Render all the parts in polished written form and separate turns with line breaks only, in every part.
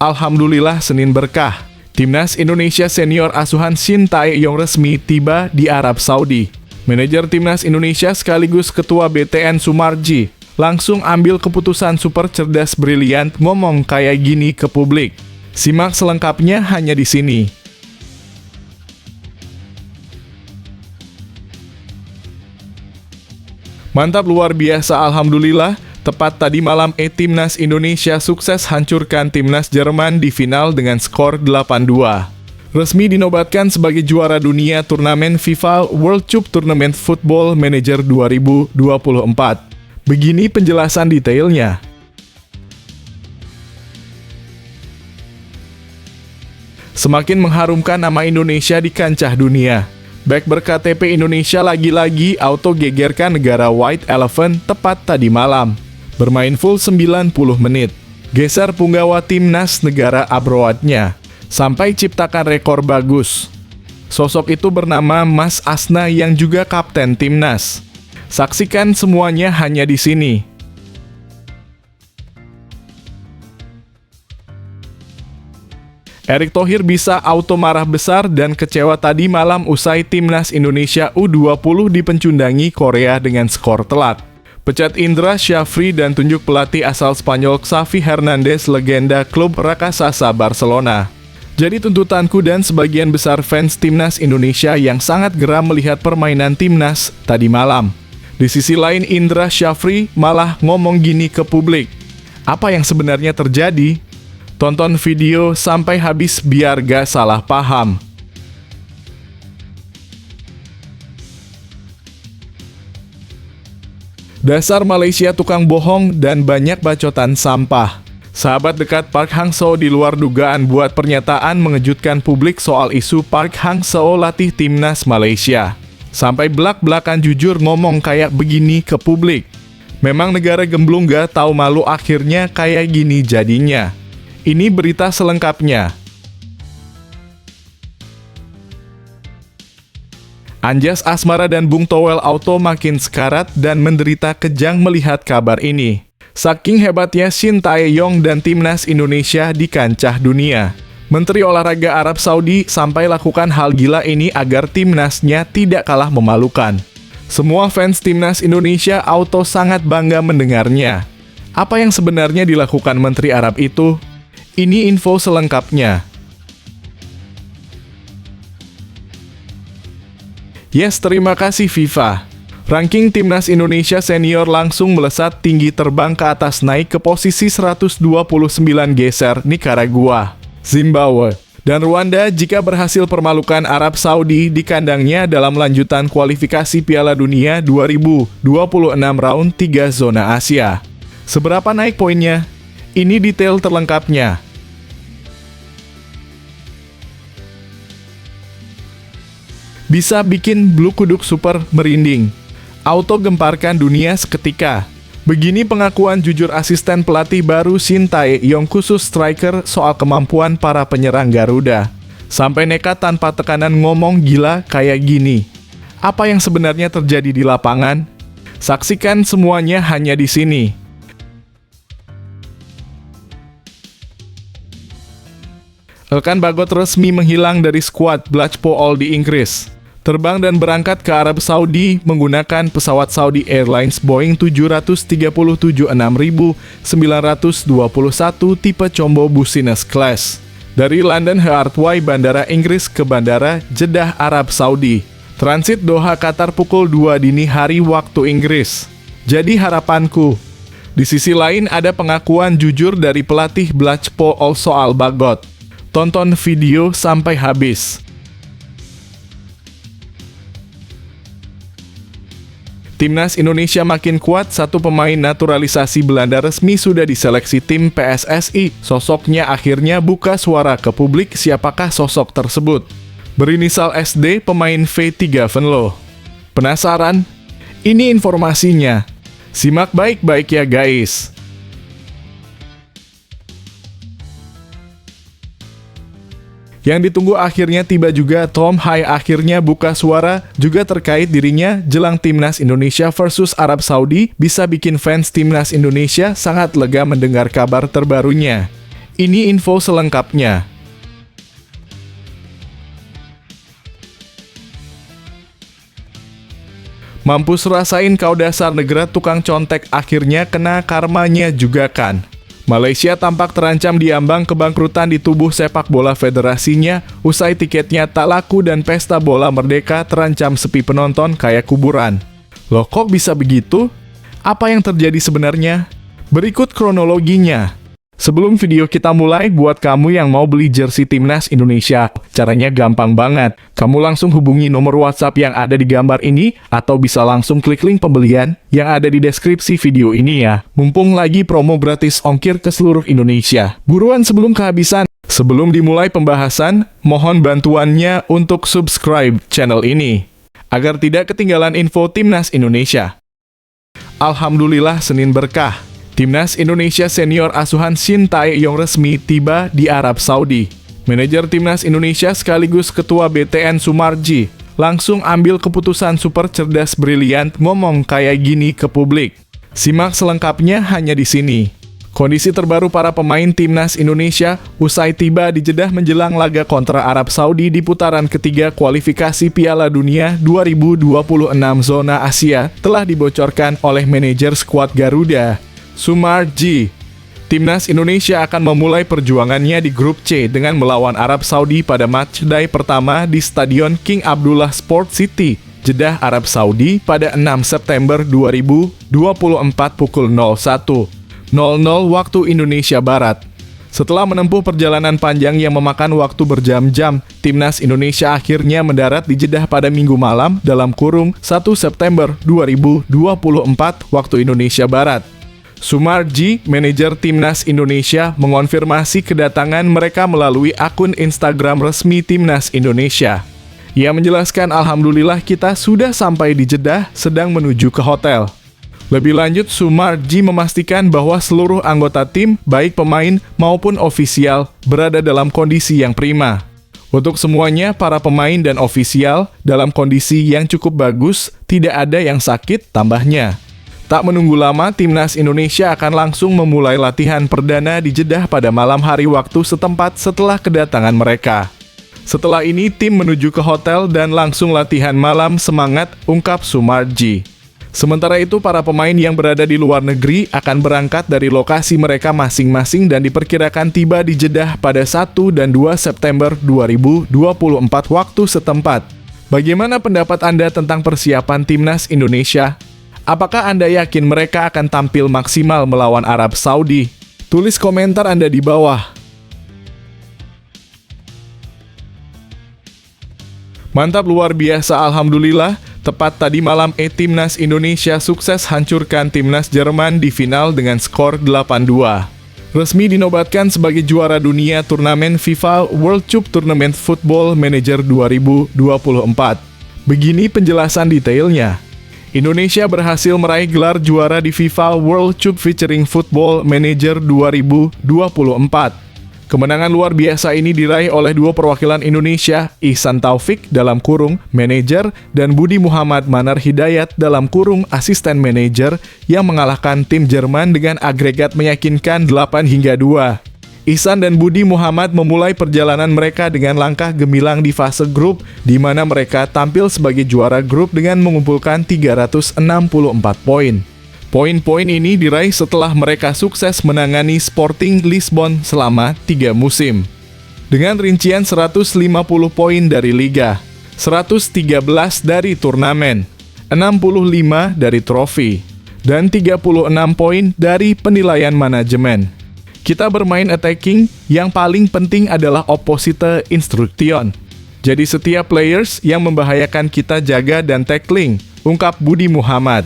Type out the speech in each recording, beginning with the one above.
Alhamdulillah Senin berkah. Timnas Indonesia senior asuhan Shin Tae-yong resmi tiba di Arab Saudi. Manajer Timnas Indonesia sekaligus Ketua BTN Sumarji langsung ambil keputusan super cerdas brilian ngomong kayak gini ke publik. Simak selengkapnya hanya di sini. Mantap, luar biasa, alhamdulillah. Tepat tadi malam Timnas Indonesia sukses hancurkan Timnas Jerman di final dengan skor 8-2. Resmi dinobatkan sebagai juara dunia turnamen FIFA World Cup Tournament Football Manager 2024. Begini penjelasan detailnya. Semakin mengharumkan nama Indonesia di kancah dunia. Back berKTP Indonesia lagi-lagi auto gegerkan negara White Elephant tepat tadi malam. Bermain full 90 menit. Geser punggawa timnas negara abroadnya. Sampai ciptakan rekor bagus. Sosok itu bernama Mas Asna yang juga kapten timnas. Saksikan semuanya hanya di sini. Erick Thohir bisa auto marah besar dan kecewa tadi malam usai Timnas Indonesia U20 dipencundangi Korea dengan skor telak. Pecat Indra Syafri dan tunjuk pelatih asal Spanyol Xavi Hernandez, legenda klub raksasa Barcelona. Jadi tuntutanku dan sebagian besar fans Timnas Indonesia yang sangat geram melihat permainan Timnas tadi malam. Di sisi lain Indra Syafri malah ngomong gini ke publik. Apa yang sebenarnya terjadi? Tonton video sampai habis biar gak salah paham. Dasar Malaysia tukang bohong dan banyak bacotan sampah. Sahabat dekat Park Hang-seo di luar dugaan buat pernyataan mengejutkan publik soal isu Park Hang-seo latih timnas Malaysia. Sampai belak-belakan jujur ngomong kayak begini ke publik. Memang negara gemblung gak tahu malu akhirnya kayak gini jadinya. Ini berita selengkapnya. Anjas Asmara dan Bung Toel Auto makin sekarat dan menderita kejang melihat kabar ini. Saking hebatnya Shin Tae-yong dan Timnas Indonesia di kancah dunia. Menteri Olahraga Arab Saudi sampai lakukan hal gila ini agar timnasnya tidak kalah memalukan. Semua fans Timnas Indonesia auto sangat bangga mendengarnya. Apa yang sebenarnya dilakukan Menteri Arab itu? Ini info selengkapnya. Yes, terima kasih FIFA. Ranking Timnas Indonesia senior langsung melesat tinggi terbang ke atas naik ke posisi 129 geser Nicaragua, Zimbabwe, dan Rwanda jika berhasil permalukan Arab Saudi di kandangnya dalam lanjutan kualifikasi Piala Dunia 2026 round 3 zona Asia. Seberapa naik poinnya? Ini detail terlengkapnya. Bisa bikin bulu kuduk super merinding. Auto gemparkan dunia seketika. Begini pengakuan jujur asisten pelatih baru Shin Tae-yong khusus striker soal kemampuan para penyerang Garuda. Sampai nekat tanpa tekanan ngomong gila kayak gini. Apa yang sebenarnya terjadi di lapangan? Saksikan semuanya hanya di sini. Elkan Bagot resmi menghilang dari skuad Blackpool di Inggris. Terbang dan berangkat ke Arab Saudi menggunakan pesawat Saudi Airlines Boeing 737-6921 tipe combo business class. Dari London Heathrow Bandara Inggris ke Bandara Jeddah Arab Saudi. Transit Doha Qatar pukul 2 dini hari waktu Inggris. Jadi harapanku. Di sisi lain ada pengakuan jujur dari pelatih Blackpool soal Bagot. Tonton video sampai habis. Timnas Indonesia makin kuat, satu pemain naturalisasi Belanda resmi sudah diseleksi tim PSSI. Sosoknya akhirnya buka suara ke publik siapakah sosok tersebut. Berinisial SD, pemain V3 Venlo. Penasaran? Ini informasinya. Simak baik-baik ya guys. Yang ditunggu akhirnya tiba juga. Tom Hai akhirnya buka suara juga terkait dirinya jelang Timnas Indonesia versus Arab Saudi bisa bikin fans Timnas Indonesia sangat lega mendengar kabar terbarunya. Ini info selengkapnya. Mampus rasain kau dasar negara tukang contek, akhirnya kena karmanya juga kan. Malaysia tampak terancam diambang kebangkrutan di tubuh sepak bola federasinya usai tiketnya tak laku dan pesta bola merdeka terancam sepi penonton kayak kuburan. Loh, kok bisa begitu? Apa yang terjadi sebenarnya? Berikut kronologinya. Sebelum video kita mulai, buat kamu yang mau beli jersey Timnas Indonesia, caranya gampang banget. Kamu langsung hubungi nomor WhatsApp yang ada di gambar ini, atau bisa langsung klik link pembelian yang ada di deskripsi video ini ya. Mumpung lagi promo gratis ongkir ke seluruh Indonesia. Buruan sebelum kehabisan. Sebelum dimulai pembahasan, mohon bantuannya untuk subscribe channel ini, agar tidak ketinggalan info Timnas Indonesia. Alhamdulillah, Senin berkah. Timnas Indonesia senior asuhan Shin Tae-yong resmi tiba di Arab Saudi. Manajer Timnas Indonesia sekaligus Ketua BTN Sumarji langsung ambil keputusan super cerdas brilian, ngomong kayak gini ke publik. Simak selengkapnya hanya di sini. Kondisi terbaru para pemain Timnas Indonesia usai tiba di Jeddah menjelang laga kontra Arab Saudi di putaran ketiga kualifikasi Piala Dunia 2026 zona Asia telah dibocorkan oleh manajer skuad Garuda, Sumarji. Timnas Indonesia akan memulai perjuangannya di grup C dengan melawan Arab Saudi pada matchday pertama di Stadion King Abdullah Sport City, Jeddah, Arab Saudi pada 6 September 2024 pukul 01.00 waktu Indonesia Barat. Setelah menempuh perjalanan panjang yang memakan waktu berjam-jam, Timnas Indonesia akhirnya mendarat di Jeddah pada Minggu malam dalam kurung 1 September 2024 waktu Indonesia Barat. Sumarji, manajer Timnas Indonesia, mengonfirmasi kedatangan mereka melalui akun Instagram resmi Timnas Indonesia. Ia menjelaskan, alhamdulillah kita sudah sampai di Jeddah, sedang menuju ke hotel. Lebih lanjut, Sumarji memastikan bahwa seluruh anggota tim, baik pemain maupun ofisial, berada dalam kondisi yang prima. Untuk semuanya, para pemain dan ofisial dalam kondisi yang cukup bagus, tidak ada yang sakit, tambahnya. Tak menunggu lama, Timnas Indonesia akan langsung memulai latihan perdana di Jeddah pada malam hari waktu setempat setelah kedatangan mereka. Setelah ini, tim menuju ke hotel dan langsung latihan malam semangat, ungkap Sumarji. Sementara itu, para pemain yang berada di luar negeri akan berangkat dari lokasi mereka masing-masing dan diperkirakan tiba di Jeddah pada 1 dan 2 September 2024 waktu setempat. Bagaimana pendapat Anda tentang persiapan Timnas Indonesia? Apakah Anda yakin mereka akan tampil maksimal melawan Arab Saudi? Tulis komentar Anda di bawah. Mantap, luar biasa, alhamdulillah. Tepat tadi malam Timnas Indonesia sukses hancurkan Timnas Jerman di final dengan skor 8-2. Resmi dinobatkan sebagai juara dunia turnamen FIFA World Cup Tournament Football Manager 2024. Begini penjelasan detailnya. Indonesia berhasil meraih gelar juara di FIFA World Cup featuring Football Manager 2024. Kemenangan luar biasa ini diraih oleh dua perwakilan Indonesia, Ihsan Taufik dalam kurung manajer dan Budi Muhammad Manar Hidayat dalam kurung asisten manajer yang mengalahkan tim Jerman dengan agregat meyakinkan 8-2. Ihsan dan Budi Muhammad memulai perjalanan mereka dengan langkah gemilang di fase grup, di mana mereka tampil sebagai juara grup dengan mengumpulkan 364 poin. Poin-poin ini diraih setelah mereka sukses menangani Sporting Lisbon selama 3 musim. Dengan rincian 150 poin dari Liga, 113 dari turnamen, 65 dari trofi, dan 36 poin dari penilaian manajemen. Kita bermain attacking, yang paling penting adalah opposite instruction. Jadi setiap players yang membahayakan kita jaga dan tackling, ungkap Budi Muhammad.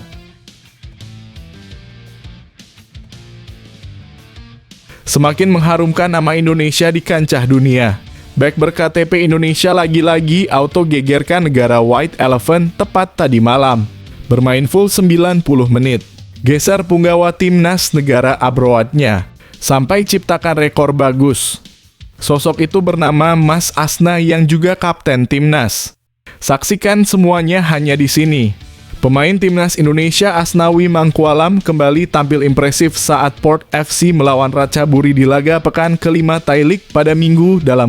Semakin mengharumkan nama Indonesia di kancah dunia. Back berKTP Indonesia lagi-lagi auto gegerkan negara White Elephant tepat tadi malam. Bermain full 90 menit. Geser punggawa timnas negara abroadnya. Sampai ciptakan rekor bagus. Sosok itu bernama Mas Asna yang juga kapten timnas. Saksikan semuanya hanya di sini. Pemain timnas Indonesia Asnawi Mangkualam kembali tampil impresif saat Port FC melawan Ratchaburi di laga pekan kelima Thai League pada Minggu (1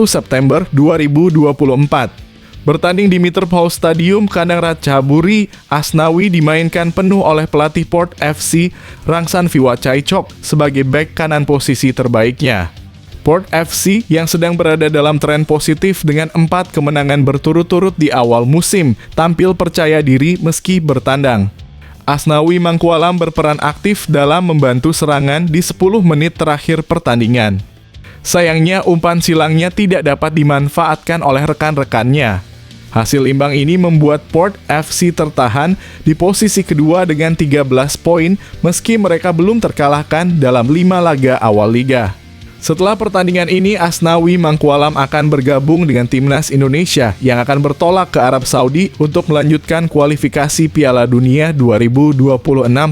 September 2024). Bertanding di Mitterpaul Stadium kandang Ratchaburi, Asnawi dimainkan penuh oleh pelatih Port FC Rangsan Viwachaichok sebagai bek kanan posisi terbaiknya. Port FC yang sedang berada dalam tren positif dengan 4 kemenangan berturut-turut di awal musim, tampil percaya diri meski bertandang. Asnawi Mangkualam berperan aktif dalam membantu serangan di 10 menit terakhir pertandingan. Sayangnya umpan silangnya tidak dapat dimanfaatkan oleh rekan-rekannya. Hasil imbang ini membuat Port FC tertahan di posisi kedua dengan 13 poin meski mereka belum terkalahkan dalam 5 laga awal liga. Setelah pertandingan ini, Asnawi Mangkualam akan bergabung dengan timnas Indonesia yang akan bertolak ke Arab Saudi untuk melanjutkan kualifikasi Piala Dunia 2026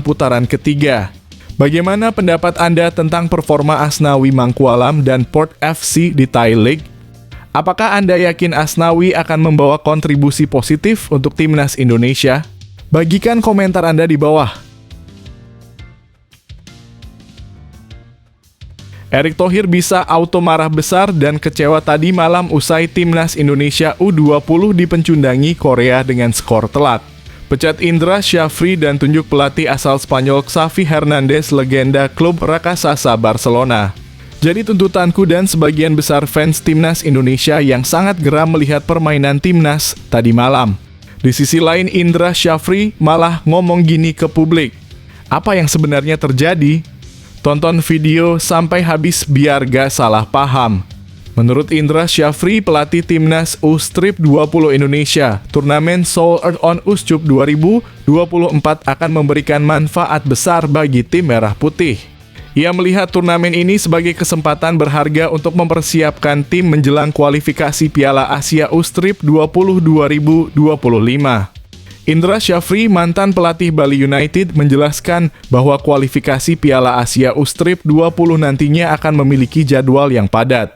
putaran ketiga. Bagaimana pendapat Anda tentang performa Asnawi Mangkualam dan Port FC di Thai League? Apakah Anda yakin Asnawi akan membawa kontribusi positif untuk timnas Indonesia? Bagikan komentar Anda di bawah. Erick Thohir bisa auto marah besar dan kecewa tadi malam usai timnas Indonesia U20 dipencundangi Korea dengan skor telak. Pecat Indra Syafri dan tunjuk pelatih asal Spanyol Xavi Hernandez legenda klub raksasa Barcelona. Jadi tuntutanku dan sebagian besar fans timnas Indonesia yang sangat geram melihat permainan timnas tadi malam. Di sisi lain Indra Syafri malah ngomong gini ke publik. Apa yang sebenarnya terjadi? Tonton video sampai habis biar gak salah paham. Menurut Indra Syafri, pelatih timnas U-Strip 20 Indonesia, turnamen Seoul Earth on Uscup 2024 akan memberikan manfaat besar bagi tim merah putih. Ia melihat turnamen ini sebagai kesempatan berharga untuk mempersiapkan tim menjelang kualifikasi Piala Asia U-Strip 20 2025. Indra Syafri, mantan pelatih Bali United, menjelaskan bahwa kualifikasi Piala Asia U-Strip 20 nantinya akan memiliki jadwal yang padat.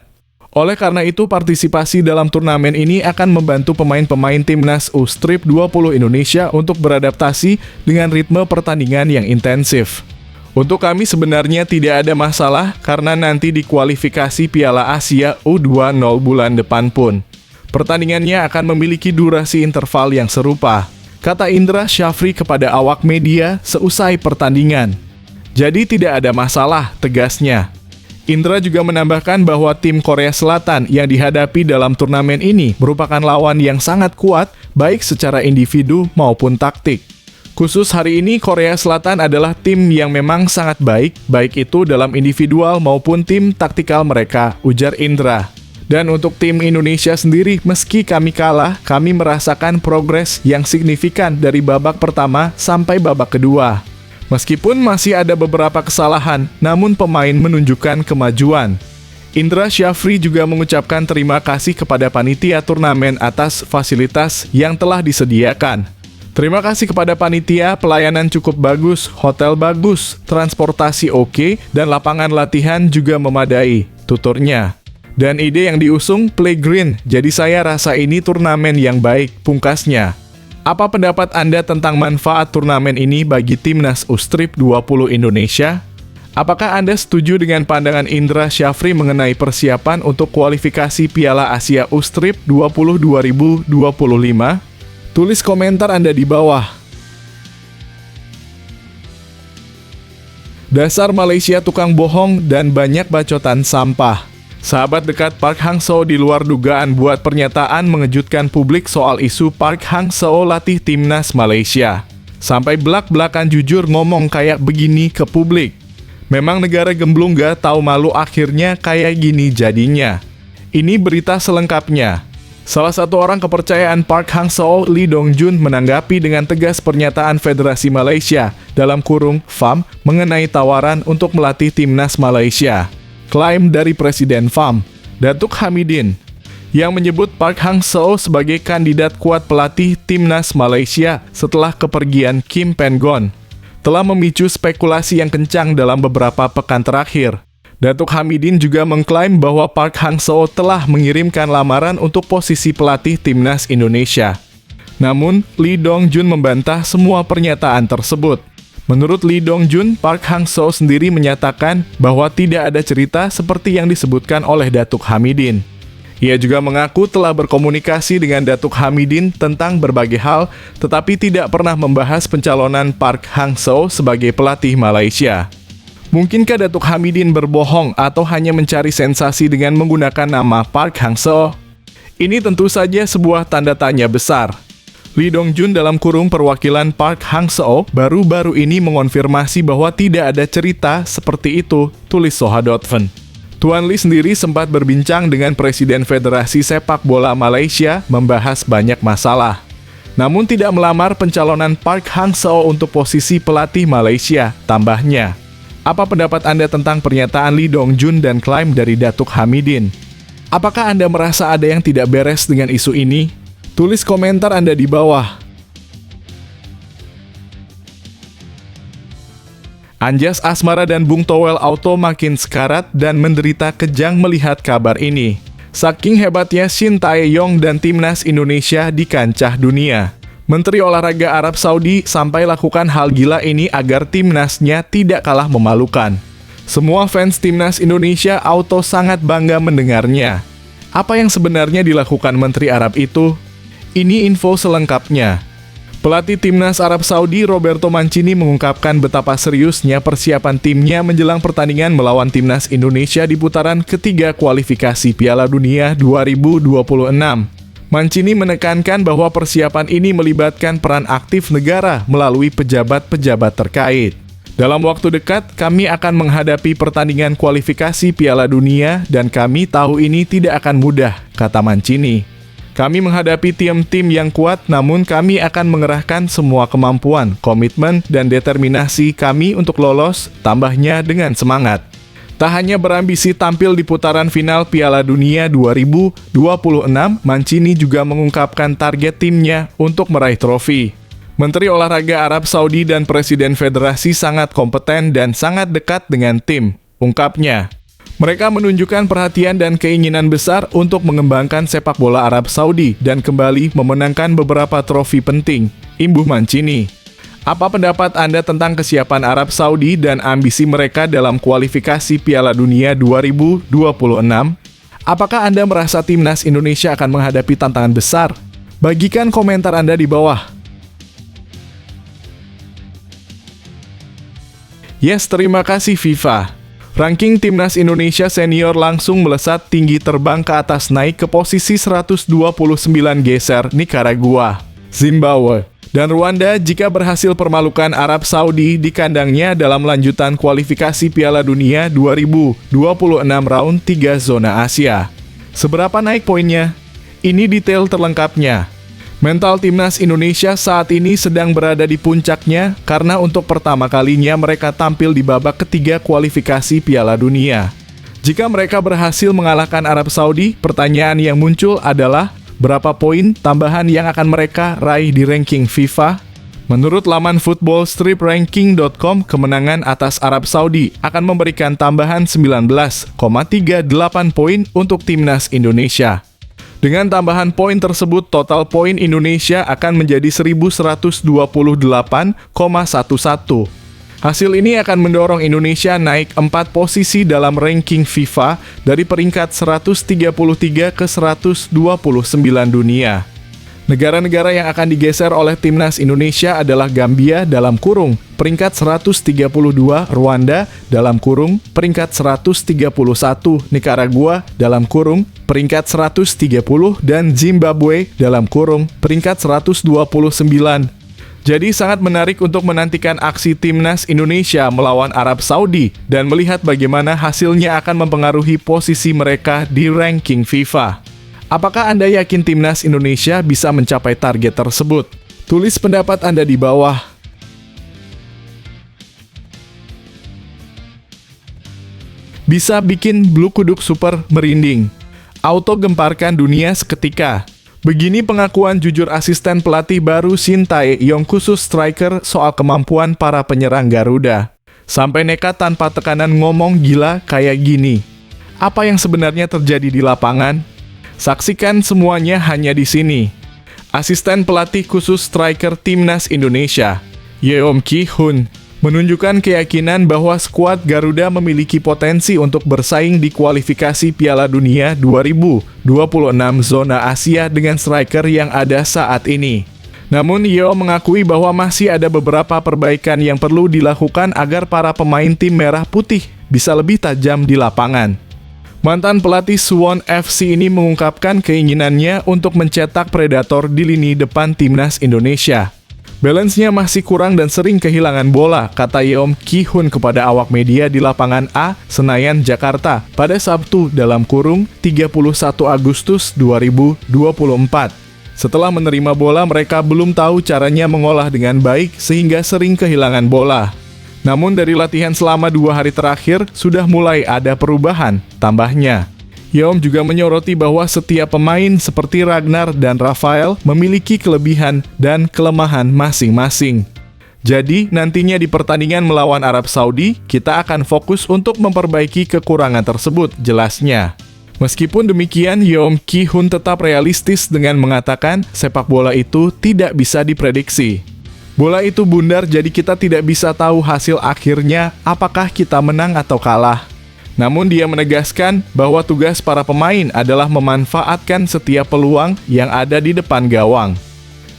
Oleh karena itu, partisipasi dalam turnamen ini akan membantu pemain-pemain timnas U-Strip 20 Indonesia untuk beradaptasi dengan ritme pertandingan yang intensif. Untuk kami sebenarnya tidak ada masalah karena nanti di kualifikasi Piala Asia U20 bulan depan pun pertandingannya akan memiliki durasi interval yang serupa, kata Indra Syafri kepada awak media seusai pertandingan. Jadi tidak ada masalah, tegasnya. Indra juga menambahkan bahwa tim Korea Selatan yang dihadapi dalam turnamen ini merupakan lawan yang sangat kuat baik secara individu maupun taktik. Khusus hari ini Korea Selatan adalah tim yang memang sangat baik itu dalam individual maupun tim taktikal mereka, ujar Indra. Dan untuk tim Indonesia sendiri, meski kami kalah, kami merasakan progres yang signifikan dari babak pertama sampai babak kedua. Meskipun masih ada beberapa kesalahan, namun pemain menunjukkan kemajuan. Indra Syafri juga mengucapkan terima kasih kepada panitia turnamen atas fasilitas yang telah disediakan. Terima kasih kepada panitia, pelayanan cukup bagus, hotel bagus, transportasi oke, dan lapangan latihan juga memadai, tuturnya. Dan ide yang diusung Play Green, jadi saya rasa ini turnamen yang baik, pungkasnya. Apa pendapat Anda tentang manfaat turnamen ini bagi timnas U-Strip 20 Indonesia? Apakah Anda setuju dengan pandangan Indra Syafri mengenai persiapan untuk kualifikasi Piala Asia U-Strip 20 2025? Tulis komentar Anda di bawah. Dasar Malaysia tukang bohong dan banyak bacotan sampah. Sahabat dekat Park Hang-seo di luar dugaan buat pernyataan mengejutkan publik soal isu Park Hang-seo latih timnas Malaysia. Sampai belak-belakan jujur ngomong kayak begini ke publik. Memang negara gemblung gak tahu malu akhirnya kayak gini jadinya. Ini berita selengkapnya. Salah satu orang kepercayaan Park Hang-seo, Lee Dong-jun, menanggapi dengan tegas pernyataan Federasi Malaysia (FAM) mengenai tawaran untuk melatih timnas Malaysia. Klaim dari Presiden FAM, Datuk Hamidin, yang menyebut Park Hang-seo sebagai kandidat kuat pelatih timnas Malaysia setelah kepergian Kim Pen-gon, telah memicu spekulasi yang kencang dalam beberapa pekan terakhir. Datuk Hamidin juga mengklaim bahwa Park Hang-seo telah mengirimkan lamaran untuk posisi pelatih timnas Indonesia. Namun, Lee Dong-jun membantah semua pernyataan tersebut. Menurut Lee Dong-jun, Park Hang-seo sendiri menyatakan bahwa tidak ada cerita seperti yang disebutkan oleh Datuk Hamidin. Ia juga mengaku telah berkomunikasi dengan Datuk Hamidin tentang berbagai hal, tetapi tidak pernah membahas pencalonan Park Hang-seo sebagai pelatih Malaysia. Mungkinkah Datuk Hamidin berbohong atau hanya mencari sensasi dengan menggunakan nama Park Hang-seo? Ini tentu saja sebuah tanda tanya besar. Lee Dong-jun dalam kurung perwakilan Park Hang-seo baru-baru ini mengonfirmasi bahwa tidak ada cerita seperti itu, tulis Soha.fen. Tuan Lee sendiri sempat berbincang dengan Presiden Federasi Sepak Bola Malaysia membahas banyak masalah. Namun tidak melamar pencalonan Park Hang-seo untuk posisi pelatih Malaysia, tambahnya. Apa pendapat Anda tentang pernyataan Lee Dong-jun dan klaim dari Datuk Hamidin? Apakah Anda merasa ada yang tidak beres dengan isu ini? Tulis komentar Anda di bawah. Anjas Asmara dan Bung Toel Auto makin sekarat dan menderita kejang melihat kabar ini. Saking hebatnya Shin Tae-yong dan timnas Indonesia di kancah dunia. Menteri Olahraga Arab Saudi sampai lakukan hal gila ini agar timnasnya tidak kalah memalukan. Semua fans timnas Indonesia Auto sangat bangga mendengarnya. Apa yang sebenarnya dilakukan Menteri Arab itu? Ini info selengkapnya. Pelatih timnas Arab Saudi Roberto Mancini mengungkapkan betapa seriusnya persiapan timnya menjelang pertandingan melawan timnas Indonesia di putaran ketiga kualifikasi Piala Dunia 2026. Mancini menekankan bahwa persiapan ini melibatkan peran aktif negara melalui pejabat-pejabat terkait. Dalam waktu dekat, kami akan menghadapi pertandingan kualifikasi Piala Dunia dan kami tahu ini tidak akan mudah, kata Mancini. Kami menghadapi tim-tim yang kuat, namun kami akan mengerahkan semua kemampuan, komitmen, dan determinasi kami untuk lolos, tambahnya dengan semangat. Tak hanya berambisi tampil di putaran final Piala Dunia 2026, Mancini juga mengungkapkan target timnya untuk meraih trofi. Menteri Olahraga Arab Saudi dan Presiden Federasi sangat kompeten dan sangat dekat dengan tim, ungkapnya. Mereka menunjukkan perhatian dan keinginan besar untuk mengembangkan sepak bola Arab Saudi dan kembali memenangkan beberapa trofi penting, imbuh Mancini. Apa pendapat Anda tentang kesiapan Arab Saudi dan ambisi mereka dalam kualifikasi Piala Dunia 2026? Apakah Anda merasa timnas Indonesia akan menghadapi tantangan besar? Bagikan komentar Anda di bawah. Yes, terima kasih FIFA. Ranking timnas Indonesia senior langsung melesat tinggi terbang ke atas naik ke posisi 129 geser Nicaragua, Zimbabwe, dan Rwanda jika berhasil permalukan Arab Saudi di kandangnya dalam lanjutan kualifikasi Piala Dunia 2026 round 3 zona Asia. Seberapa naik poinnya? Ini detail terlengkapnya. Mental timnas Indonesia saat ini sedang berada di puncaknya karena untuk pertama kalinya mereka tampil di babak ketiga kualifikasi Piala Dunia. Jika mereka berhasil mengalahkan Arab Saudi, pertanyaan yang muncul adalah berapa poin tambahan yang akan mereka raih di ranking FIFA? Menurut laman footballstripranking.com, kemenangan atas Arab Saudi akan memberikan tambahan 19,38 poin untuk timnas Indonesia. Dengan tambahan poin tersebut, total poin Indonesia akan menjadi 1128,11. Hasil ini akan mendorong Indonesia naik 4 posisi dalam ranking FIFA dari peringkat 133 ke 129 dunia. Negara-negara yang akan digeser oleh timnas Indonesia adalah Gambia dalam kurung peringkat 132, Rwanda dalam kurung peringkat 131, Nicaragua dalam kurung peringkat 130, dan Zimbabwe dalam kurung peringkat 129. Jadi sangat menarik untuk menantikan aksi timnas Indonesia melawan Arab Saudi dan melihat bagaimana hasilnya akan mempengaruhi posisi mereka di ranking FIFA. Apakah Anda yakin timnas Indonesia bisa mencapai target tersebut? Tulis pendapat Anda di bawah. Bisa bikin bulu kuduk super merinding. Auto gemparkan dunia seketika. Begini pengakuan jujur asisten pelatih baru Shin Tae-yong khusus striker soal kemampuan para penyerang Garuda. Sampai nekat tanpa tekanan ngomong gila kayak gini. Apa yang sebenarnya terjadi di lapangan? Saksikan semuanya hanya di sini. Asisten pelatih khusus striker Timnas Indonesia, Yeom Ki-hun, menunjukkan keyakinan bahwa skuad Garuda memiliki potensi untuk bersaing di kualifikasi Piala Dunia 2026 zona Asia dengan striker yang ada saat ini. Namun, Yeom mengakui bahwa masih ada beberapa perbaikan yang perlu dilakukan agar para pemain tim merah putih bisa lebih tajam di lapangan. Mantan pelatih Suwon FC ini mengungkapkan keinginannya untuk mencetak predator di lini depan Timnas Indonesia. Balance-nya masih kurang dan sering kehilangan bola, kata Yeom Ki-hun kepada awak media di lapangan A, Senayan, Jakarta, pada Sabtu (31 Agustus 2024). Setelah menerima bola, mereka belum tahu caranya mengolah dengan baik sehingga sering kehilangan bola. Namun dari latihan selama 2 hari terakhir, sudah mulai ada perubahan, tambahnya. Yeom juga menyoroti bahwa setiap pemain seperti Ragnar dan Rafael memiliki kelebihan dan kelemahan masing-masing. Jadi, nantinya di pertandingan melawan Arab Saudi, kita akan fokus untuk memperbaiki kekurangan tersebut, jelasnya. Meskipun demikian, Yeom Ki-hun tetap realistis dengan mengatakan sepak bola itu tidak bisa diprediksi. Bola itu bundar, jadi kita tidak bisa tahu hasil akhirnya apakah kita menang atau kalah. Namun dia menegaskan bahwa tugas para pemain adalah memanfaatkan setiap peluang yang ada di depan gawang.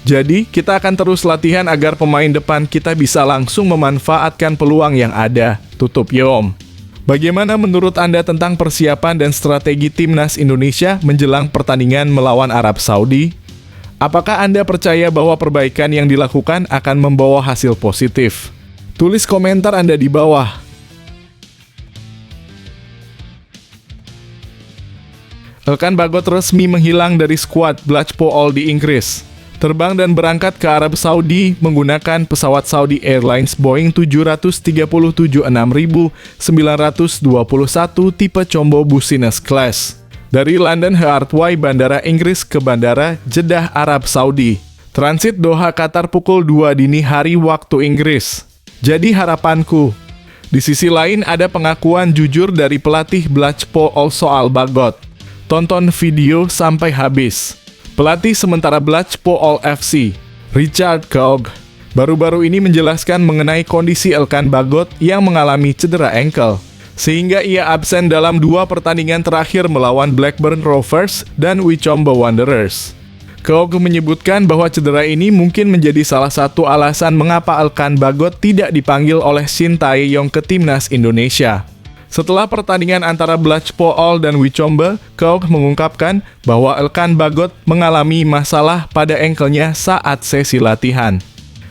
Jadi, kita akan terus latihan agar pemain depan kita bisa langsung memanfaatkan peluang yang ada, tutup Yeom. Bagaimana menurut Anda tentang persiapan dan strategi Timnas Indonesia menjelang pertandingan melawan Arab Saudi? Apakah Anda percaya bahwa perbaikan yang dilakukan akan membawa hasil positif? Tulis komentar Anda di bawah. Elkan Bagot resmi menghilang dari skuad Blackpool di Inggris. Terbang dan berangkat ke Arab Saudi menggunakan pesawat Saudi Airlines Boeing 737-6921 tipe combo business class dari London Heathrow Bandara Inggris ke Bandara Jeddah Arab Saudi. Transit Doha Qatar pukul 2 dini hari waktu Inggris. Jadi harapanku. Di sisi lain ada pengakuan jujur dari pelatih Blackpool soal Bagot. Tonton video sampai habis. Pelatih sementara Blackpool FC, Richard Keogh, baru-baru ini menjelaskan mengenai kondisi Elkan Bagot yang mengalami cedera ankle, sehingga ia absen dalam 2 pertandingan terakhir melawan Blackburn Rovers dan Wycombe Wanderers. Keogh menyebutkan bahwa cedera ini mungkin menjadi salah satu alasan mengapa Elkan Bagot tidak dipanggil oleh Shin Tae-yong ke Timnas Indonesia. Setelah pertandingan antara Blackpool dan Wycombe, Keogh mengungkapkan bahwa Elkan Bagot mengalami masalah pada ankle-nya saat sesi latihan.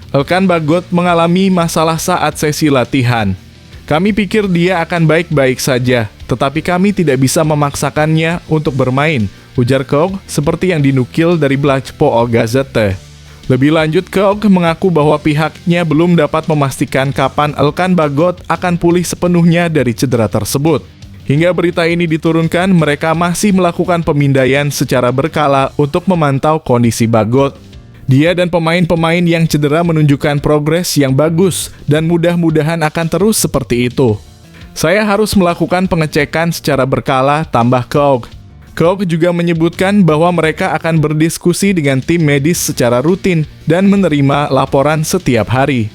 Elkan Bagot mengalami masalah saat sesi latihan. Kami pikir dia akan baik-baik saja, tetapi kami tidak bisa memaksakannya untuk bermain, ujar Keogh seperti yang dinukil dari Blackpool Gazette. Lebih lanjut, Keogh mengaku bahwa pihaknya belum dapat memastikan kapan Elkan Bagot akan pulih sepenuhnya dari cedera tersebut. Hingga berita ini diturunkan, mereka masih melakukan pemindaian secara berkala untuk memantau kondisi Bagot. Dia dan pemain-pemain yang cedera menunjukkan progres yang bagus dan mudah-mudahan akan terus seperti itu. Saya harus melakukan pengecekan secara berkala, tambah Keogh. Keogh juga menyebutkan bahwa mereka akan berdiskusi dengan tim medis secara rutin dan menerima laporan setiap hari.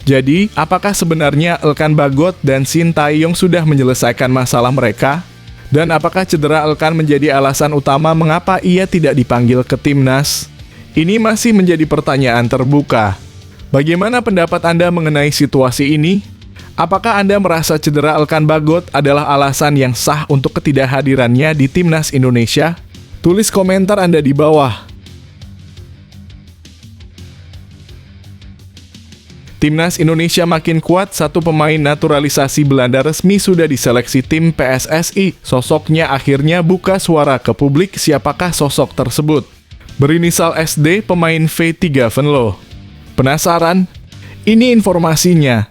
Jadi, apakah sebenarnya Elkan Bagot dan Shin Tae-yong sudah menyelesaikan masalah mereka? Dan apakah cedera Elkan menjadi alasan utama mengapa ia tidak dipanggil ke timnas? Ini masih menjadi pertanyaan terbuka. Bagaimana pendapat Anda mengenai situasi ini? Apakah Anda merasa cedera Elkan Bagot adalah alasan yang sah untuk ketidakhadirannya di Timnas Indonesia? Tulis komentar Anda di bawah. Timnas Indonesia makin kuat, 1 pemain naturalisasi Belanda resmi sudah diseleksi tim PSSI. Sosoknya akhirnya buka suara ke publik siapakah sosok tersebut. Berinisial SD, pemain V3 Venlo. Penasaran? Ini informasinya.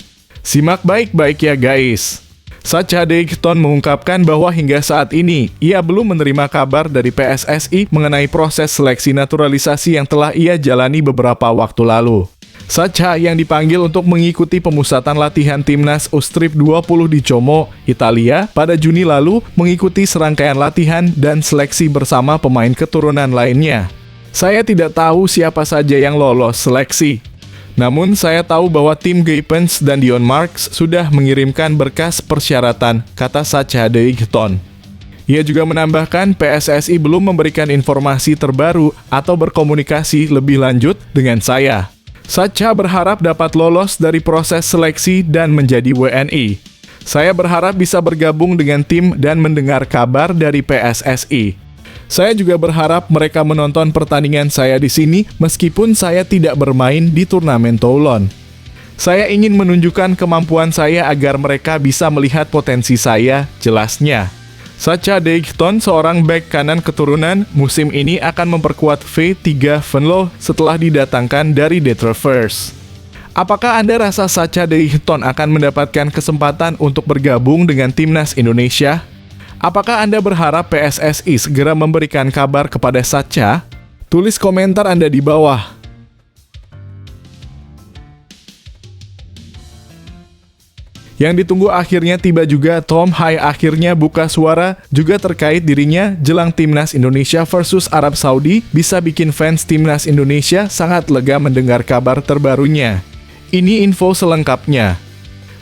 Simak baik-baik ya guys. Sacha Deigton mengungkapkan bahwa hingga saat ini, ia belum menerima kabar dari PSSI mengenai proses seleksi naturalisasi yang telah ia jalani beberapa waktu lalu. Sacha yang dipanggil untuk mengikuti pemusatan latihan Timnas U-Strip 20 di Como, Italia, pada Juni lalu, mengikuti serangkaian latihan dan seleksi bersama pemain keturunan lainnya. Saya tidak tahu siapa saja yang lolos seleksi. Namun saya tahu bahwa tim Geipens dan Dion Marks sudah mengirimkan berkas persyaratan, kata Sacha de Igton. Ia juga menambahkan PSSI belum memberikan informasi terbaru atau berkomunikasi lebih lanjut dengan saya. Sacha berharap dapat lolos dari proses seleksi dan menjadi WNI. Saya berharap bisa bergabung dengan tim dan mendengar kabar dari PSSI. Saya juga berharap mereka menonton pertandingan saya di sini meskipun saya tidak bermain di turnamen Toulon. Saya ingin menunjukkan kemampuan saya agar mereka bisa melihat potensi saya, jelasnya. Sacha de Igton, seorang bek kanan keturunan, musim ini akan memperkuat V3 Venlo setelah didatangkan dari Detrevers. Apakah Anda rasa Sacha de Igton akan mendapatkan kesempatan untuk bergabung dengan timnas Indonesia? Apakah Anda berharap PSSI segera memberikan kabar kepada Sacha? Tulis komentar Anda di bawah. Yang ditunggu akhirnya tiba juga. Tom Hai akhirnya buka suara juga terkait dirinya jelang timnas Indonesia versus Arab Saudi bisa bikin fans timnas Indonesia sangat lega mendengar kabar terbarunya. Ini info selengkapnya.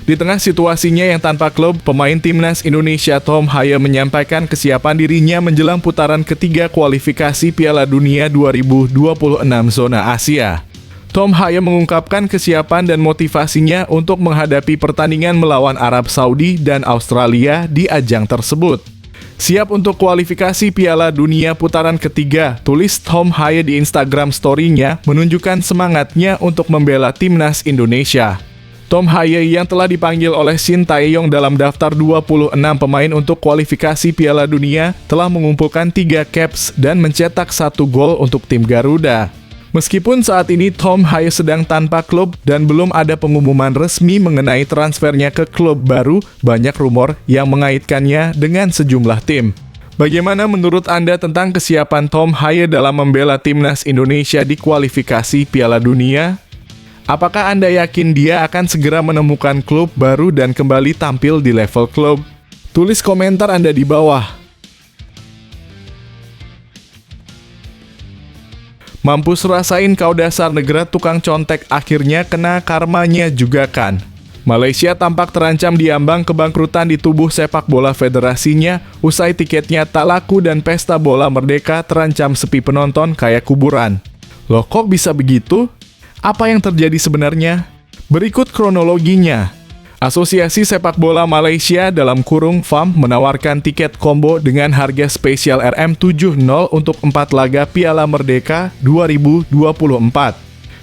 Di tengah situasinya yang tanpa klub, pemain timnas Indonesia Tom Hai menyampaikan kesiapan dirinya menjelang putaran ketiga kualifikasi Piala Dunia 2026 zona Asia. Tom Hai mengungkapkan kesiapan dan motivasinya untuk menghadapi pertandingan melawan Arab Saudi dan Australia di ajang tersebut. Siap untuk kualifikasi Piala Dunia putaran ketiga, tulis Tom Hai di Instagram story-nya menunjukkan semangatnya untuk membela timnas Indonesia. Tom Hai yang telah dipanggil oleh Shin Tae-yong dalam daftar 26 pemain untuk kualifikasi Piala Dunia telah mengumpulkan 3 caps dan mencetak 1 gol untuk tim Garuda. Meskipun saat ini Tom Hai sedang tanpa klub dan belum ada pengumuman resmi mengenai transfernya ke klub baru, banyak rumor yang mengaitkannya dengan sejumlah tim. Bagaimana menurut Anda tentang kesiapan Tom Hai dalam membela timnas Indonesia di kualifikasi Piala Dunia? Apakah Anda yakin dia akan segera menemukan klub baru dan kembali tampil di level klub? Tulis komentar Anda di bawah. Mampus rasain kau dasar negara tukang contek, akhirnya kena karmanya juga kan. Malaysia tampak terancam diambang kebangkrutan di tubuh sepak bola federasinya usai tiketnya tak laku dan pesta bola merdeka terancam sepi penonton kayak kuburan. Loh kok bisa begitu? Apa yang terjadi sebenarnya? Berikut kronologinya. Asosiasi Sepak Bola Malaysia (FAM) menawarkan tiket combo dengan harga spesial RM70 untuk 4 laga Piala Merdeka 2024.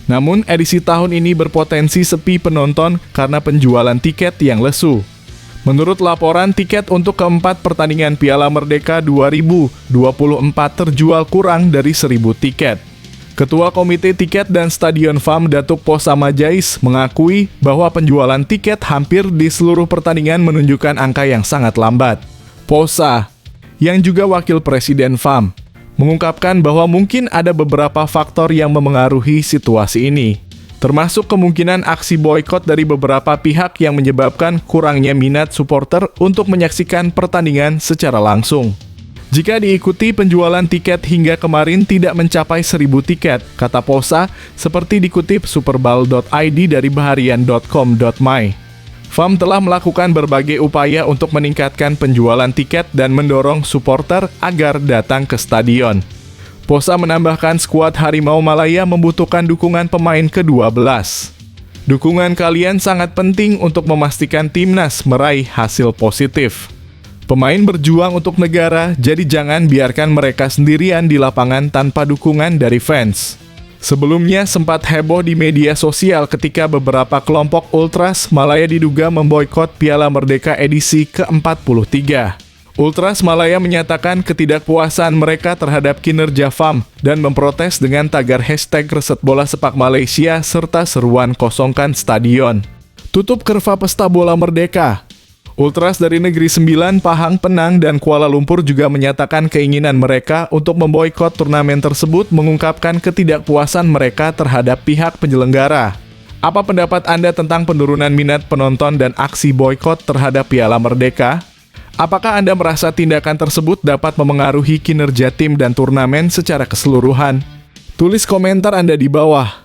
Namun, edisi tahun ini berpotensi sepi penonton karena penjualan tiket yang lesu. Menurut laporan, tiket untuk keempat pertandingan Piala Merdeka 2024 terjual kurang dari 1.000 tiket. Ketua Komite Tiket dan Stadion FAM Datuk Posa Majais mengakui bahwa penjualan tiket hampir di seluruh pertandingan menunjukkan angka yang sangat lambat. Posa, yang juga wakil presiden FAM, mengungkapkan bahwa mungkin ada beberapa faktor yang memengaruhi situasi ini, termasuk kemungkinan aksi boikot dari beberapa pihak yang menyebabkan kurangnya minat supporter untuk menyaksikan pertandingan secara langsung. Jika diikuti, penjualan tiket hingga kemarin tidak mencapai 1.000 tiket, kata Posa, seperti dikutip superbal.id dari baharian.com.my. FAM telah melakukan berbagai upaya untuk meningkatkan penjualan tiket dan mendorong supporter agar datang ke stadion. Posa menambahkan skuad Harimau Malaya membutuhkan dukungan pemain ke-12. Dukungan kalian sangat penting untuk memastikan timnas meraih hasil positif. Pemain berjuang untuk negara, jadi jangan biarkan mereka sendirian di lapangan tanpa dukungan dari fans. Sebelumnya sempat heboh di media sosial ketika beberapa kelompok Ultras Malaya diduga memboikot Piala Merdeka edisi ke-43. Ultras Malaya menyatakan ketidakpuasan mereka terhadap kinerja FAM dan memprotes dengan tagar hashtag Reset Bola Sepak Malaysia serta seruan kosongkan stadion. Tutup Kerva Pesta Bola Merdeka. Ultras dari Negeri Sembilan, Pahang, Penang, dan Kuala Lumpur juga menyatakan keinginan mereka untuk memboikot turnamen tersebut, mengungkapkan ketidakpuasan mereka terhadap pihak penyelenggara. Apa pendapat Anda tentang penurunan minat penonton dan aksi boikot terhadap Piala Merdeka? Apakah Anda merasa tindakan tersebut dapat memengaruhi kinerja tim dan turnamen secara keseluruhan? Tulis komentar Anda di bawah.